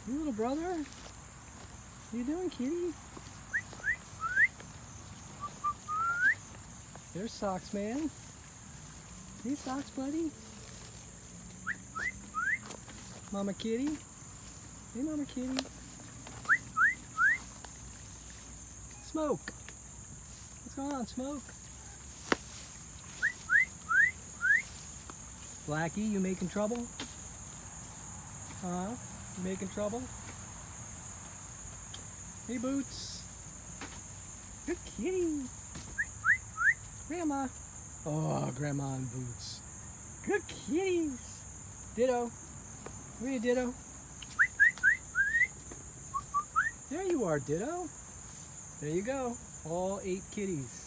Hey, little brother. How you doing, kitty? There's Socks, man. Hey, Socks, buddy. Mama kitty. Hey, Mama kitty. Smoke. What's going on, Smoke? Blackie, you making trouble? Huh? You making trouble? Hey, Boots. Good kitty. Grandma. Oh, Grandma and Boots. Good kitties. Ditto. Where are you, Ditto? There you are, Ditto. There you go. All 8 kitties.